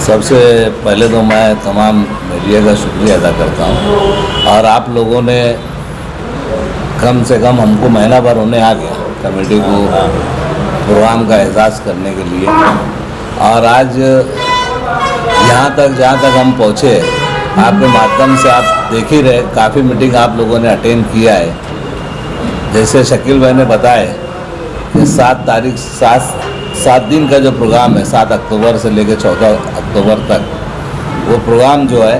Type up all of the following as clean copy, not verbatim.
सबसे पहले तो मैं तमाम मीडिया का शुक्रिया अदा करता हूँ और आप लोगों ने कम से कम हमको महीना भर होने आ गया कमेटी को प्रोग्राम का एहसास करने के लिए, और आज यहाँ तक जहाँ तक हम पहुँचे आपके माध्यम से आप देख ही रहे, काफ़ी मीटिंग आप लोगों ने अटेंड किया है। जैसे शकील भाई ने बताया कि 7 दिन का जो प्रोग्राम है 7 अक्टूबर से लेकर 14 अक्टूबर तक, वो प्रोग्राम जो है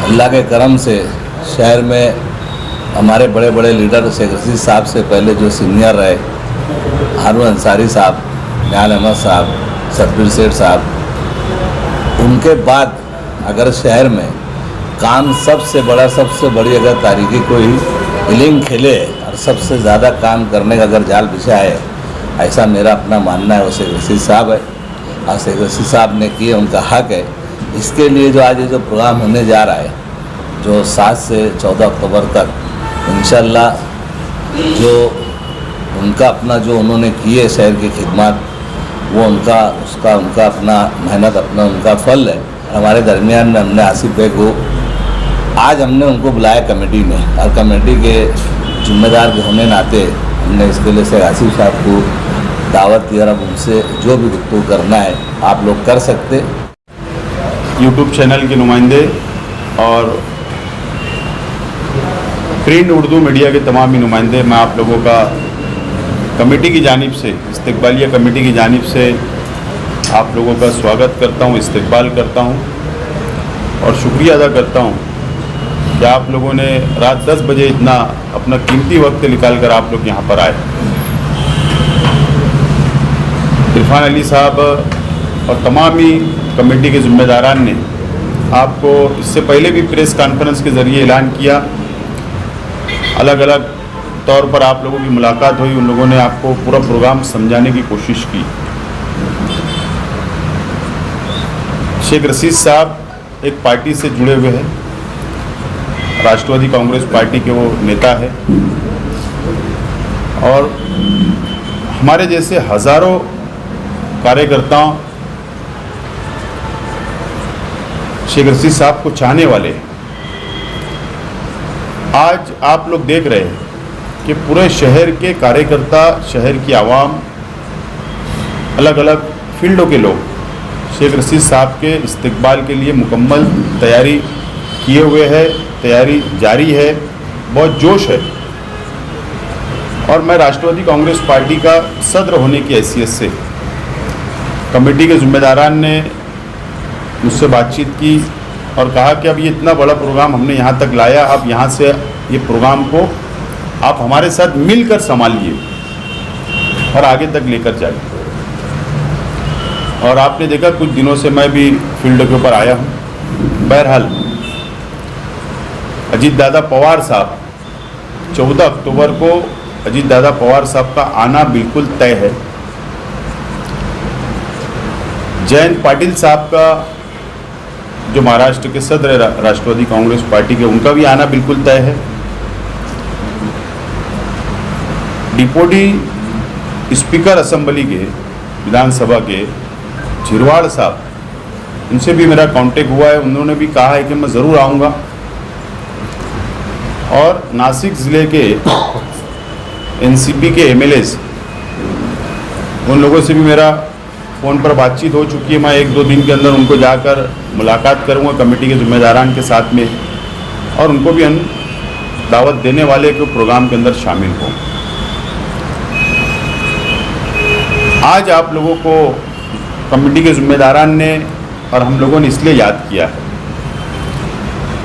अल्लाह के करम से शहर में हमारे बड़े बड़े लीडर शेख रशीद साहब से पहले जो सीनियर रहे, हारून अंसारी साहब, निहाल अहमद साहब, सतबीर सेठ साहब, उनके बाद अगर शहर में काम सबसे बड़ी अगर तारीखी कोई इनिंग खेले और सबसे ज़्यादा काम करने का अगर जाल बिछा है, ऐसा मेरा अपना मानना है, वो शेख रशीद साहब है। और शेख रशीद साहब ने किए, उनका हक है। इसके लिए जो आज ये जो प्रोग्राम होने जा रहा है, जो 7 से 14 अक्टूबर तक इंशाल्लाह, जो उनका अपना जो उन्होंने किए शहर की खिदमत, वो उनका अपना मेहनत, अपना उनका फल है। हमारे दरमियान में हमने आसिफ भाई को आज हमने उनको बुलाया कमेटी में, और कमेटी के जिम्मेदार के होने नाते हमने इसके लिए से आसिफ साहब को दावत दी, और अब उनसे जो भी गुफ्तगू करना है आप लोग कर सकते। यूट्यूब चैनल के नुमाइंदे और प्रिंट उर्दू मीडिया के तमाम ही नुमाइंदे, मैं आप लोगों का कमेटी की जानिब से, इस्तकबालिया कमेटी की जानिब से आप लोगों का स्वागत करता हूं, इस्तकबाल करता हूं और शुक्रिया अदा करता हूं कि आप लोगों ने रात 10 बजे इतना अपना कीमती वक्त निकाल कर आप लोग यहां पर आए। इरफान अली साहब और तमाम ही कमेटी के ज़िम्मेदारान ने आपको इससे पहले भी प्रेस कॉन्फ्रेंस के ज़रिए ऐलान किया, अलग अलग तौर पर आप लोगों की मुलाकात हुई, उन लोगों ने आपको पूरा प्रोग्राम समझाने की कोशिश की। शेख रशीद साहब एक पार्टी से जुड़े हुए हैं, राष्ट्रवादी कांग्रेस पार्टी के वो नेता है, और हमारे जैसे हज़ारों कार्यकर्ताओं शेख रशीद साहब को चाहने वाले। आज आप लोग देख रहे हैं कि पूरे शहर के कार्यकर्ता, शहर की आवाम, अलग अलग फील्डों के लोग शेख रशीद साहब के इस्तकबाल के लिए मुकम्मल तैयारी किए हुए हैं, तैयारी जारी है, बहुत जोश है। और मैं राष्ट्रवादी कांग्रेस पार्टी का सदर होने की हैसियत से कमेटी के ज़िम्मेदारान ने मुझसे बातचीत की और कहा कि अब ये इतना बड़ा प्रोग्राम हमने यहाँ तक लाया, अब यहाँ से ये प्रोग्राम को आप हमारे साथ मिलकर संभालिए और आगे तक लेकर जाइए। और आपने देखा कुछ दिनों से मैं भी फील्ड के ऊपर आया हूँ। बहरहाल अजीत दादा पवार साहब, 14 अक्टूबर को अजीत दादा पवार साहब का आना बिल्कुल तय है। जयंत पाटिल साहब का, जो महाराष्ट्र के सदर राष्ट्रवादी कांग्रेस पार्टी के, उनका भी आना बिल्कुल तय है। डिप्टी स्पीकर असेंबली के, विधानसभा के झिरवाड़ साहब, उनसे भी मेरा कांटेक्ट हुआ है, उन्होंने भी कहा है कि मैं ज़रूर आऊँगा। और नासिक ज़िले के एनसीपी के एमएलएज, उन लोगों से भी मेरा फ़ोन पर बातचीत हो चुकी है। मैं 1-2 दिन के अंदर उनको जाकर मुलाकात करूँगा कमेटी के ज़िम्मेदारान के साथ में, और उनको भी हम दावत देने वाले के प्रोग्राम के अंदर शामिल हों। आज आप लोगों को कमेटी के ज़िम्मेदारान ने और हम लोगों ने इसलिए याद किया है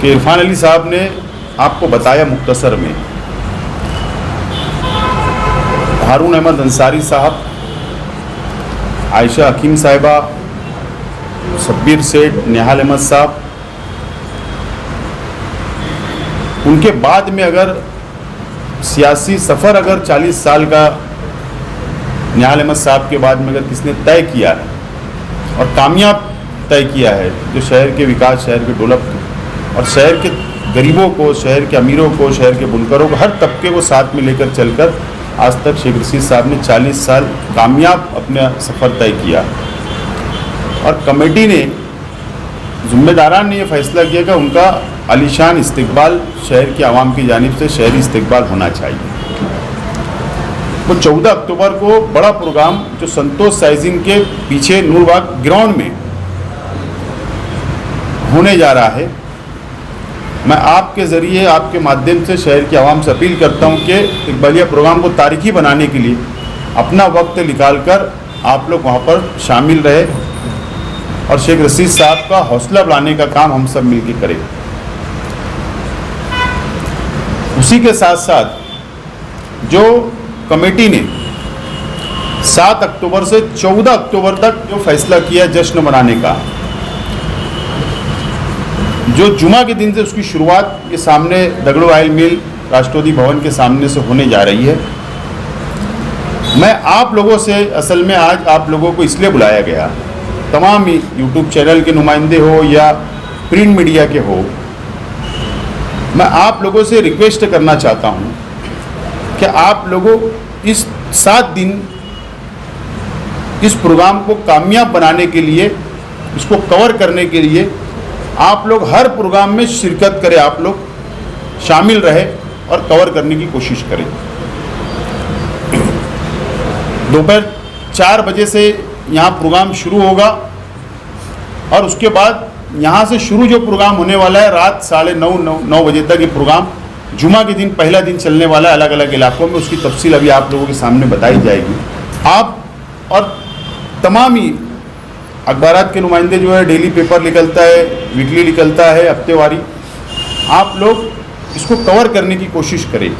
कि इरफान अली साहब ने आपको बताया मुख्तसर में, हारून अहमद अंसारी साहब, आयशा हकीम साहिबा, सतबीर सेठ, निहाल अहमद साहब, उनके बाद में अगर सियासी सफ़र अगर 40 साल का निहाल अहमद साहब के बाद में अगर किसने तय किया है और कामयाब तय किया है, जो शहर के विकास, शहर के डेवलप और शहर के गरीबों को, शहर के अमीरों को, शहर के बुनकरों को, हर तबके को साथ में लेकर चलकर आज तक शेख रशीद साहब ने 40 साल कामयाब अपना सफ़र तय किया। और कमेटी ने जिम्मेदारान ने ये फैसला किया कि उनका आलीशान इस्तकबाल शहर की आवाम की जानिब से शहरी इस्तकबाल होना चाहिए। तो 14 अक्टूबर को बड़ा प्रोग्राम जो संतोष साइजिंग के पीछे नूरबाग ग्राउंड में होने जा रहा है। मैं आपके ज़रिए, आपके माध्यम से शहर की आवाम से अपील करता हूं कि इकबालिया प्रोग्राम को तारीखी बनाने के लिए अपना वक्त निकालकर आप लोग वहां पर शामिल रहे और शेख रशीद साहब का हौसला बढ़ाने का काम हम सब मिलकर करें। उसी के साथ साथ जो कमेटी ने 7 अक्टूबर से 14 अक्टूबर तक जो फैसला किया जश्न मनाने का, जो जुमा के दिन से उसकी शुरुआत ये सामने दगड़ो ऑयल मिल राष्ट्रपति भवन के सामने से होने जा रही है। मैं आप लोगों से असल में आज आप लोगों को इसलिए बुलाया गया, तमाम यूट्यूब चैनल के नुमाइंदे हो या प्रिंट मीडिया के हो, मैं आप लोगों से रिक्वेस्ट करना चाहता हूं कि आप लोगों इस 7 दिन इस प्रोग्राम को कामयाब बनाने के लिए, इसको कवर करने के लिए आप लोग हर प्रोग्राम में शिरकत करें, आप लोग शामिल रहे और कवर करने की कोशिश करें। दोपहर 4 बजे से यहाँ प्रोग्राम शुरू होगा और उसके बाद यहाँ से शुरू जो प्रोग्राम होने वाला है रात 9:30 बजे तक ये प्रोग्राम जुमा के दिन पहला दिन चलने वाला है अलग अलग इलाकों में। उसकी तफसील अभी आप लोगों के सामने बताई जाएगी। आप और तमाम ही अखबारात के नुमाइंदे जो है, डेली पेपर निकलता है, वीकली निकलता है, हफ्तेवारी, आप लोग इसको कवर करने की कोशिश करें।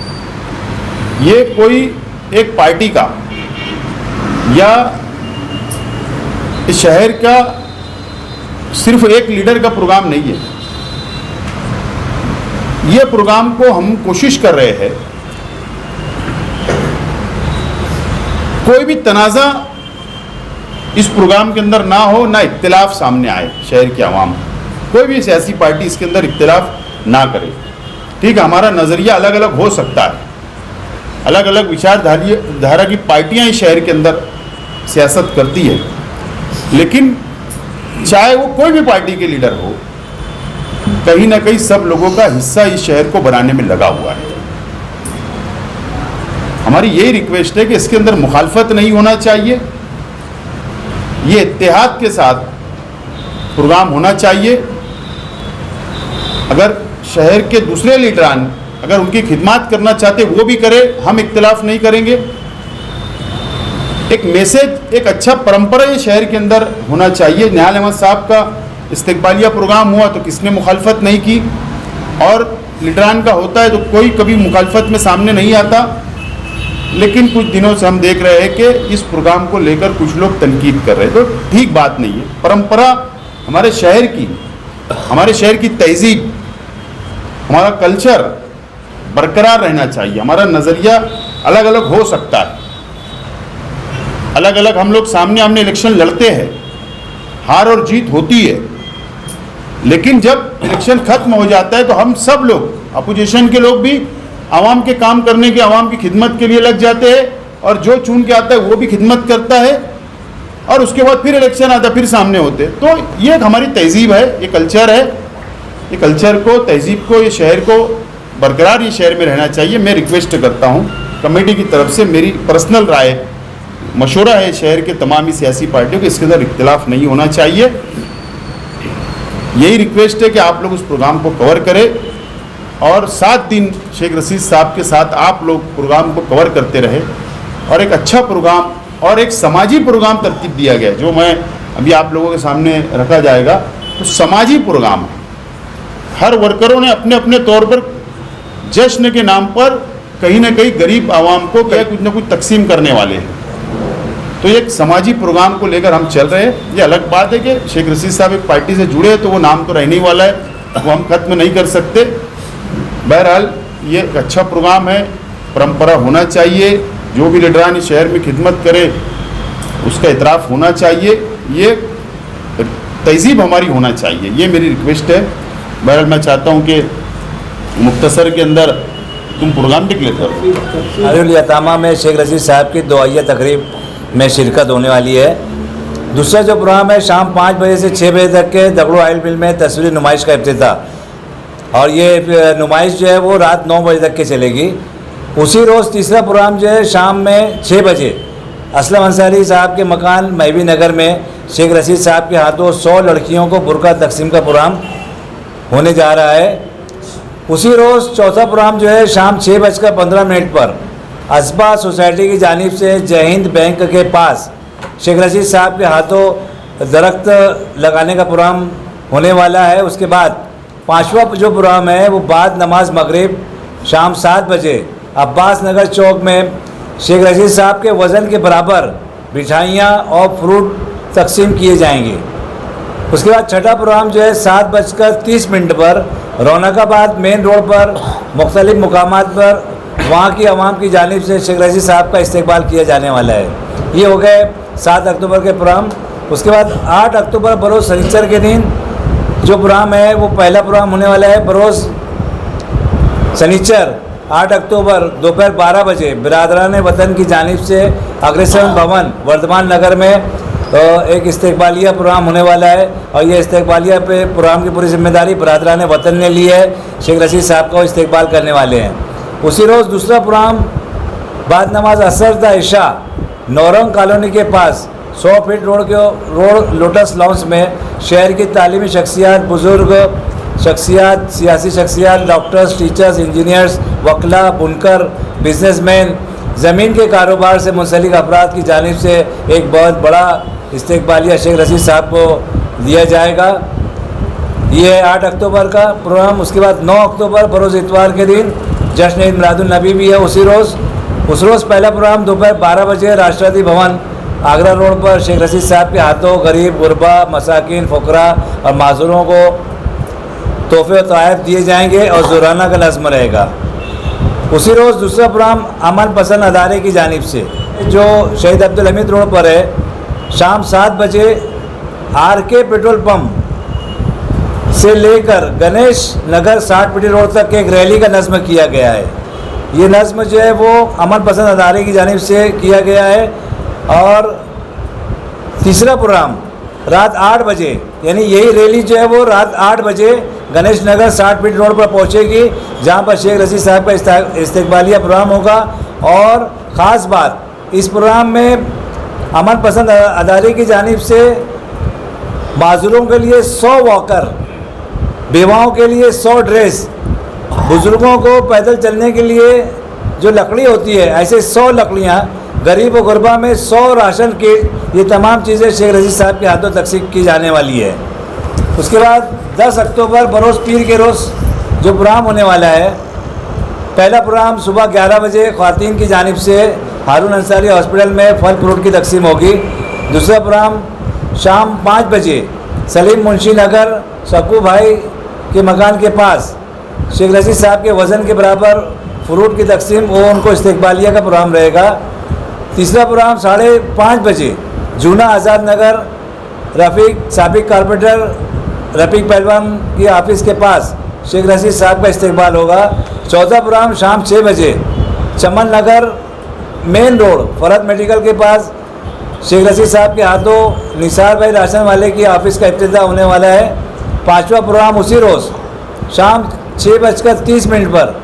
ये कोई एक पार्टी का या इस शहर का सिर्फ एक लीडर का प्रोग्राम नहीं है। ये प्रोग्राम को हम कोशिश कर रहे हैं कोई भी तनाज़ा इस प्रोग्राम के अंदर ना हो, ना इख्तिलाफ सामने आए। शहर की आवाम, कोई भी सियासी पार्टी इसके अंदर इख्तिलाफ ना करे। ठीक है, हमारा नज़रिया अलग अलग हो सकता है, अलग अलग विचारधारा की पार्टियां इस शहर के अंदर सियासत करती है, लेकिन चाहे वो कोई भी पार्टी के लीडर हो, कहीं ना कहीं सब लोगों का हिस्सा इस शहर को बनाने में लगा हुआ है। हमारी यही रिक्वेस्ट है कि इसके अंदर मुखालफत नहीं होना चाहिए, ये इत्तेहाद के साथ प्रोग्राम होना चाहिए। अगर शहर के दूसरे लीडरान अगर उनकी खिदमत करना चाहते वो भी करे, हम इख्तिलाफ नहीं करेंगे। एक मैसेज, एक अच्छा परंपरा ये शहर के अंदर होना चाहिए। निहाल अहमद साहब का इस्तकबालिया प्रोग्राम हुआ तो किसने मुखालफत नहीं की, और लीडरान का होता है तो कोई कभी मुखालफत में सामने नहीं आता। लेकिन कुछ दिनों से हम देख रहे हैं कि इस प्रोग्राम को लेकर कुछ लोग तनकीद कर रहे हैं, तो ठीक बात नहीं है। परंपरा हमारे शहर की तहजीब, हमारा कल्चर बरकरार रहना चाहिए। हमारा नज़रिया अलग अलग हो सकता है, अलग अलग हम लोग सामने आमने इलेक्शन लड़ते हैं, हार और जीत होती है, लेकिन जब इलेक्शन खत्म हो जाता है तो हम सब लोग, अपोजिशन के लोग भी आवाम के काम करने के, आवाम की खिदमत के लिए लग जाते हैं, और जो चुन के आता है वो भी खिदमत करता है, और उसके बाद फिर इलेक्शन आता है, फिर सामने होते हैं। तो ये एक हमारी तहजीब है, ये कल्चर है। ये कल्चर को, तहजीब को, ये शहर को बरकरार ये शहर में रहना चाहिए। मैं रिक्वेस्ट करता हूँ कमेटी की तरफ से, मेरी पर्सनल राय, मशवरा है शहर के तमाम ही सियासी पार्टियों को, इसके अंदर इख्तिलाफ नहीं होना चाहिए। यही रिक्वेस्ट है कि आप लोग उस प्रोग्राम को कवर करें, और 7 दिन शेख रशीद साहब के साथ आप लोग प्रोग्राम को कवर करते रहे, और एक अच्छा प्रोग्राम और एक समाजी प्रोग्राम तरतीब दिया गया, जो मैं अभी आप लोगों के सामने रखा जाएगा। तो समाजी प्रोग्राम, हर वर्करों ने अपने अपने तौर पर जश्न के नाम पर कहीं ना कहीं गरीब आवाम को कुछ ना कुछ तकसीम करने वाले हैं। तो एक समाजी प्रोग्राम को लेकर हम चल रहे हैं। ये अलग बात है कि शेख रशीद साहब एक पार्टी से जुड़े हैं तो वो नाम तो रहने ही वाला है, वो हम खत्म नहीं कर सकते। बहरहाल ये एक अच्छा प्रोग्राम है, परंपरा होना चाहिए। जो भी लीडरान इस शहर में खिदमत करे उसका इतराफ़ होना चाहिए, ये तहजीब हमारी होना चाहिए, ये मेरी रिक्वेस्ट है। बहरहाल मैं चाहता हूँ कि मुख्तसर के अंदर तुम प्रोग्राम डिक्लेयर करो। अरुल यतामा में शेख रशीद साहब की दुआया तकरीब में शिरकत होने वाली है। दूसरा जो प्रोग्राम है शाम 5 बजे से 6 बजे तक के दगड़ू ऑयल मिल में तस्वीरी नुमाइश का इफ्तिताह, और ये नुमाइश जो है वो रात 9 बजे तक के चलेगी। उसी रोज़ तीसरा प्रोग्राम जो है शाम में 6 बजे असलम अंसारी साहब के मकान महबी नगर में शेख रशीद साहब के हाथों 100 लड़कियों को बुर्का तकसीम का प्रोग्राम होने जा रहा है। उसी रोज़ चौथा प्रोग्राम जो है शाम 6:15 पर असबा सोसाइटी की जानिब से जय हिंद बैंक के पास शेख रशीद साहब के हाथों दरख्त लगाने का प्रोग्राम होने वाला है। उसके बाद पांचवा जो प्रोग्राम है वो बाद नमाज मगरिब शाम 7 बजे अब्बास नगर चौक में शेख रशीद साहब के वज़न के बराबर मिठाइयाँ और फ्रूट तकसीम किए जाएंगे। उसके बाद छठा प्रोग्राम जो है 7:30 पर रौनकाबाद मेन रोड पर मुख्तलिफ मुकामात पर वहाँ की आवाम की जानिब से शेख रशीद साहब का इस्तकबाल किया जाने वाला है। ये हो गए 7 अक्टूबर के प्रोग्राम। उसके बाद 8 अक्टूबर बरोज़ शनिचर के दिन जो प्रोग्राम है वो पहला प्रोग्राम होने वाला है बरोज़ शनिचर 8 अक्टूबर दोपहर 12 बजे बिरादरान वतन की जानिब से अग्रसेन भवन वर्धमान नगर में एक इस्तकबालिया प्रोग्राम होने वाला है, और ये इस्तकबालिया पे प्रोग्राम की पूरी जिम्मेदारी बिरादरान वतन ने ली है। शेख रशीद साहब का इस्तकबाल करने वाले हैं। उसी रोज़ दूसरा प्रोग्राम बाद नमाज असर द इशा नौरंग कॉलोनी के पास 100 फीट रोड लोटस लॉन्स में शहर की तालीमी शख्सियात, बुज़ुर्ग शख्सियात, सियासी शख्सियात, डॉक्टर्स, टीचर्स, इंजीनियर्स, वकला, बुनकर, बिजनेसमैन, ज़मीन के कारोबार से मुंसलिक अफराद की जानिब से एक बहुत बड़ा इस्तकबालिया शेख रशीद साहब को दिया जाएगा। ये है 8 अक्टूबर का प्रोग्राम। उसके बाद 9 अक्टूबर बरोज़ इतवार के दिन जश्न ईद मिलादुन नबी भी है। उस रोज़ पहला प्रोग्राम दोपहर 12 बजे राष्ट्रपति भवन आगरा रोड पर शेख रशीद साहब के हाथों गरीब, गुरबा, मसाकिन, फ़ुकरा और माजूरों को तोहफे और तोहफ़े दिए जाएंगे और ज़ुराना का नज़्म रहेगा। उसी रोज़ दूसरा प्रोग्राम अमन पसंद अदारे की जानिब से जो शहीद अब्दुल हमीद रोड पर है शाम 7 बजे RK पेट्रोल पंप से लेकर गणेश नगर 60 पीटी रोड तक एक रैली का नज़्म किया गया है। ये नज़्म जो है वो अमन पसंद अदारे की जानिब से किया गया है। और तीसरा प्रोग्राम रात 8 बजे, यानी यही रैली जो है वो रात 8 बजे गणेश नगर 60 फीट रोड पर पहुंचेगी, जहां पर शेख रशीद साहब का इस्तकबालिया प्रोग्राम होगा। और ख़ास बात इस प्रोग्राम में अमन पसंद अदारे की जानिब से माजूरों के लिए 100 वॉकर, बेवाओं के लिए 100 ड्रेस, बुज़ुर्गों को पैदल चलने के लिए जो लकड़ी होती है ऐसे 100 लकड़ियाँ, गरीब और गुरबा में 100 राशन किट, ये तमाम चीज़ें शेख रशीद साहब के हाथों तकसीम की जाने वाली है। उसके बाद 10 अक्टूबर बरोज़ पीर के रोज़ जो प्रोग्राम होने वाला है, पहला प्रोग्राम सुबह 11 बजे ख़वातीन की जानिब से हारून अंसारी हॉस्पिटल में फल फ्रूट की तकसीम होगी। दूसरा प्रोग्राम शाम 5 बजे सलीम मुंशी नगर सकू भाई के मकान के पास शेख रशीद साहब के वज़न के बराबर फ्रूट की तकसीम, वो उनको इस्तकबालिया का प्रोग्राम रहेगा। तीसरा प्रोग्राम 5:30 बजे जूना आज़ाद नगर रफ़ीक साबिक कारपेंटर रफ़ीक पहलवान की ऑफिस के पास शेख रशीद साहब का इस्तकबाल होगा। चौथा प्रोग्राम शाम 6 बजे चमन नगर मेन रोड फरहत मेडिकल के पास शेख रशीद साहब के हाथों निसार भाई राशन वाले की ऑफिस का इफ्तिताह होने वाला है। पाँचवा प्रोग्राम उसी रोज़ शाम 6:30 पर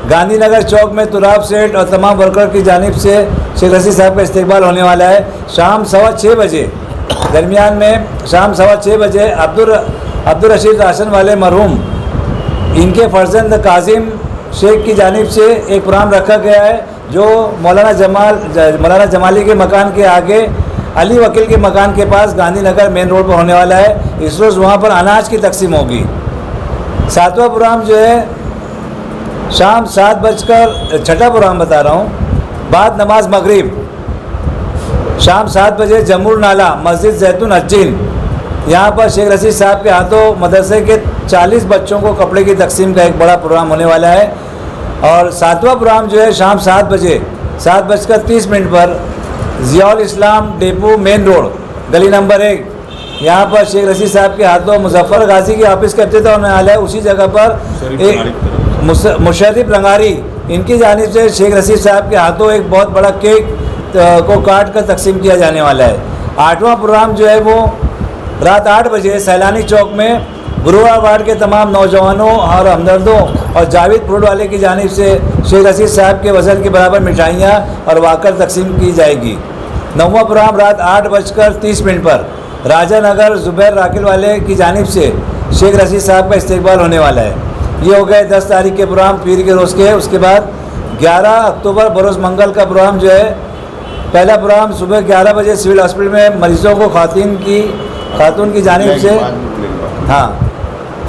गांधीनगर चौक में तुराब सेठ और तमाम वर्कर की जानिब से शेख रशीद साहब का इस्तकबाल होने वाला है। शाम 6:15 बजे दरमियान में शाम 6:15 बजे अब्दुल रशीद राशन वाले मरहूम इनके फर्जंद काजिम शेख की जानिब से एक प्रोग्राम रखा गया है, जो मौलाना जमाली के मकान के आगे अली वकील के मकान के पास गांधीनगर मेन रोड पर होने वाला है। इस रोज़ वहाँ पर अनाज की तकसीम होगी। सातवां प्रोग्राम जो है शाम 7 बजकर छठा प्रोग्राम बता रहा हूँ, बाद नमाज मगरिब शाम 7 बजे जमूर नाला मस्जिद जैतून हज्जीन, यहाँ पर शेख रशीद साहब के हाथों मदरसे के 40 बच्चों को कपड़े की तकसीम का एक बड़ा प्रोग्राम होने वाला है। और सातवां प्रोग्राम जो है शाम 7 बजे 7:30 पर ज़ियाउल इस्लाम डेपो मेन रोड गली नंबर 1, यहाँ पर शेख रशीद साहब के हाथों मुजफ्फर गाजी की ऑफिस का इफ्तिताह होने वाला है। उसी जगह पर एक मुशर्रिफ रंगारी इनकी जानिब से शेख रशीद साहब के हाथों एक बहुत बड़ा केक को काट कर तकसीम किया जाने वाला है। 8वां प्रोग्राम जो है वो रात 8 बजे सैलानी चौक में गुरुवार वार्ड के तमाम नौजवानों और हमदर्दों और जावेद फ्रूट वाले की जानिब से शेख रशीद साहब के वज़न के बराबर मिठाइयाँ और वाकर तकसीम की जाएगी। 9वां प्रोग्राम रात 8:30 पर राजा नगर ज़ुबैर राकिल वाले की जानिब से शेख रशीद साहब का इस्तकबाल होने वाला है। ये हो गए 10 तारीख के प्रोग्राम पीर के रोज़ के। उसके बाद 11 अक्टूबर बरोज़ मंगल का प्रोग्राम जो है, पहला प्रोग्राम सुबह 11 बजे सिविल हॉस्पिटल में मरीज़ों को खातून की जानिब से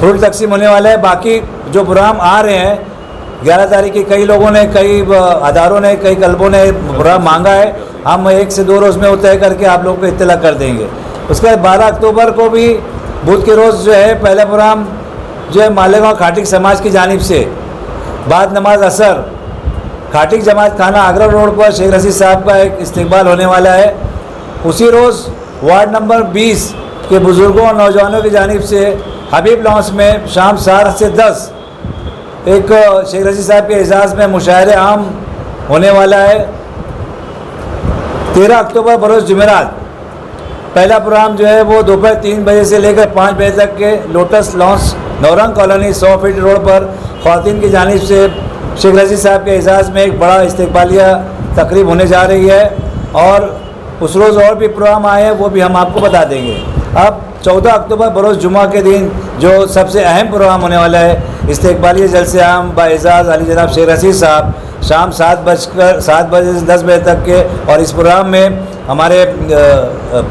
फ्रूट तकसीम होने वाला है। बाकी जो प्रोग्राम आ रहे हैं 11 तारीख की, कई लोगों ने, कई अदारों ने, कई क्लबों ने प्रोग्राम मांगा है। हम 1 से 2 रोज़ में वो तय करके आप लोगों को इत्तला कर देंगे। उसके बाद 12 अक्टूबर को भी बुध के रोज़ जो है पहला प्रोग्राम जो है मालेगांव खाटिक समाज की जानिब से बाद नमाज असर खाटिक जमात खाना आगरा रोड पर शेख रशीद साहब का एक इस्तकबाल होने वाला है। उसी रोज़ वार्ड नंबर 20 के बुज़ुर्गों और नौजवानों की जानिब से हबीब लॉन्स में शाम 7 से 10 एक शेख रशीद साहब के एजाज़ में मुशायरे आम होने वाला है। 13 अक्टूबर बरोज़ जुमेरात पहला प्रोग्राम जो है वो दोपहर 3 बजे से लेकर 5 बजे तक के Lotus Lawns Naurang Colony 100 feet road पर ख़वातीन की जानिब से शेख रशीद साहब के एजाज़ में एक बड़ा इस्तकबालिया तकरीब होने जा रही है। और उस रोज़ और भी प्रोग्राम आए हैं, वो भी हम आपको बता देंगे। अब 14 अक्टूबर बरोज़ जुमा के दिन जो सबसे अहम प्रोग्राम होने वाला है, इस्तकबालिया जलसे आम बाएजाज़ अली जनाब शेख रशीद साहब शाम 7 बजे से 10 बजे तक के। और इस प्रोग्राम में हमारे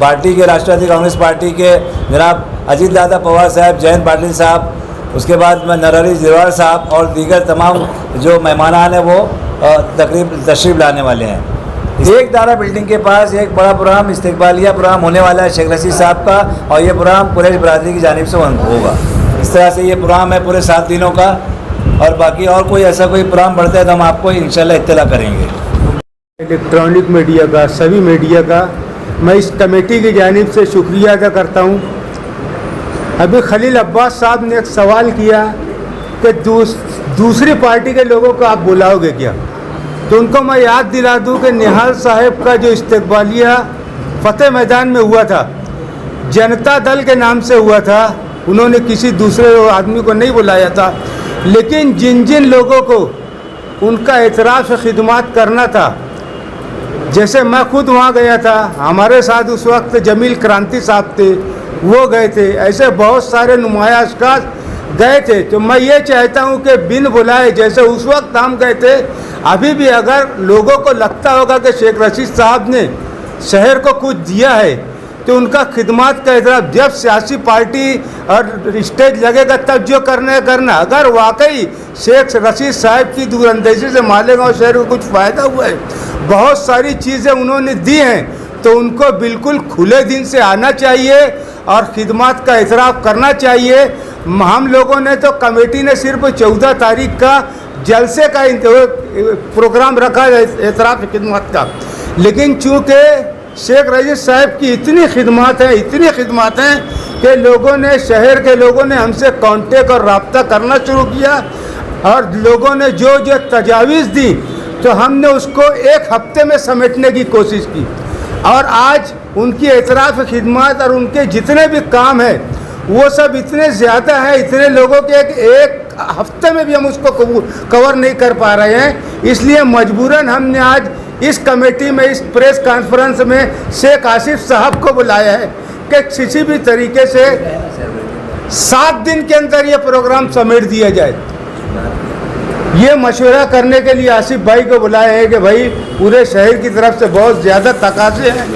पार्टी के, राष्ट्रवादी कांग्रेस पार्टी के जनाब अजीत दादा पवार साहब, जयंत पाटिल साहब, उसके बाद में नरहरी जिरवाल साहब और दीगर तमाम जो मेहमान हैं वो तशरीफ़ लाने वाले हैं। एक दारा बिल्डिंग के पास एक बड़ा प्रोग्राम इस्तकबालिया प्रोग्राम होने वाला है शेख रशीद साहब का, और ये प्रोग्राम कुरैश बरादरी की जानिब से होगा। इस तरह से ये प्रोग्राम है पूरे 7 दिनों का। और बाकी और कोई ऐसा कोई प्रोग्राम बढ़ता है तो हम आपको इंशाल्लाह इत्तला करेंगे। इलेक्ट्रॉनिक मीडिया का, सभी मीडिया का मैं इस कमेटी की जानिब से शुक्रिया अदा करता हूँ। अभी खलील अब्बास साहब ने एक सवाल किया कि दूसरी पार्टी के लोगों को आप बुलाओगे क्या, तो उनको मैं याद दिला दूं कि निहाल साहब का जो इस्तकबालिया फतेह मैदान में हुआ था, जनता दल के नाम से हुआ था। उन्होंने किसी दूसरे आदमी को नहीं बुलाया था, लेकिन जिन जिन लोगों को उनका एतराफ़ खिदमत करना था, जैसे मैं खुद वहाँ गया था, हमारे साथ उस वक्त जमील क्रांति साहब थे, वो गए थे, ऐसे बहुत सारे नुमाया अशख़ास गए थे। तो मैं ये चाहता हूँ कि बिन बुलाए, जैसे उस वक्त हम गए थे, अभी भी अगर लोगों को लगता होगा कि शेख रशीद साहब ने शहर को कुछ दिया है तो उनका खिदमत का एतराफ़, जब सियासी पार्टी और स्टेज लगेगा तब जो करना। अगर वाकई शेख रशीद साहब की दूरअंदेशी से मालेगांव शहर को कुछ फ़ायदा हुआ है, बहुत सारी चीज़ें उन्होंने दी हैं, तो उनको बिल्कुल खुले दिन से आना चाहिए और खिदमत का एतराफ़ करना चाहिए। हम लोगों ने तो कमेटी ने सिर्फ 14 तारीख का जलसे का प्रोग्राम रखा है एतराफ़ खिदमत का, लेकिन चूँकि शेख रशीद साहब की इतनी खिदमत हैं कि लोगों ने, शहर के लोगों ने हमसे कांटेक्ट और रब्ता करना शुरू किया, और लोगों ने जो जो तजावीज़ दी तो हमने उसको 1 हफ्ते में समेटने की कोशिश की। और आज उनकी एतराफ़ खिदमत और उनके जितने भी काम हैं वो सब इतने ज़्यादा हैं, इतने लोगों के एक हफ्ते में भी हम उसको कवर नहीं कर पा रहे हैं। इसलिए मजबूरन हमने आज इस कमेटी में, इस प्रेस कॉन्फ्रेंस में शेख आसिफ साहब को बुलाया है कि किसी भी तरीके से 7 दिन के अंदर ये प्रोग्राम समेट दिया जाए। ये मशवरा करने के लिए आसिफ भाई को बुलाया है कि भाई पूरे शहर की तरफ से बहुत ज़्यादा तकाज़े हैं।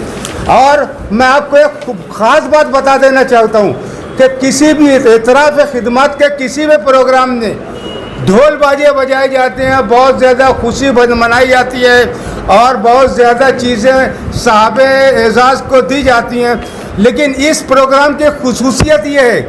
और मैं आपको एक ख़ास बात बता देना चाहता हूँ कि किसी भी एतराफ़ खिदमत के किसी भी प्रोग्राम में ढोल बाजे बजाए जाते हैं, बहुत ज़्यादा खुशी मनाई जाती है और बहुत ज़्यादा चीज़ें साहबे एजाज़ को दी जाती हैं, लेकिन इस प्रोग्राम की खुसूसियत ये है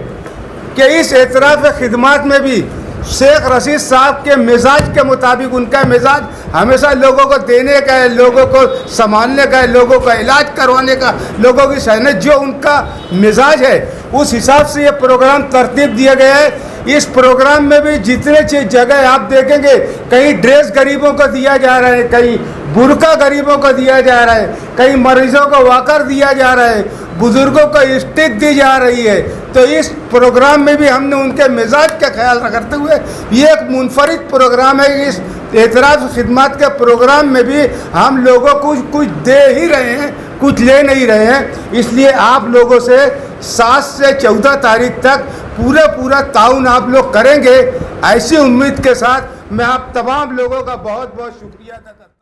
कि इस एतराफ़ खिदमत में भी शेख रशीद साहब के मिजाज के मुताबिक, उनका मिजाज हमेशा लोगों को देने का है, लोगों को संभालने का है, लोगों का इलाज करवाने का, लोगों की सहने, जो उनका मिजाज है उस हिसाब से ये प्रोग्राम तरतीब दिया गया है। इस प्रोग्राम में भी जितने चीज जगह आप देखेंगे, कहीं ड्रेस गरीबों को दिया जा रहा है, कहीं बुर्का गरीबों को दिया जा रहा है, कहीं मरीजों को वॉकर दिया जा रहा है, बुजुर्गों को स्टिक दी जा रही है। तो इस प्रोग्राम में भी हमने उनके मिजाज का ख्याल रखते हुए ये एक मुनफरिद प्रोग्राम है। इस एतराफ़ खिदमत के प्रोग्राम में भी हम लोगों को कुछ दे ही रहे हैं, कुछ ले नहीं रहे हैं। इसलिए आप लोगों से 7 से 14 तारीख तक पूरा ताउन आप लोग करेंगे, ऐसी उम्मीद के साथ मैं आप तमाम लोगों का बहुत बहुत शुक्रिया अदा करता हूँ।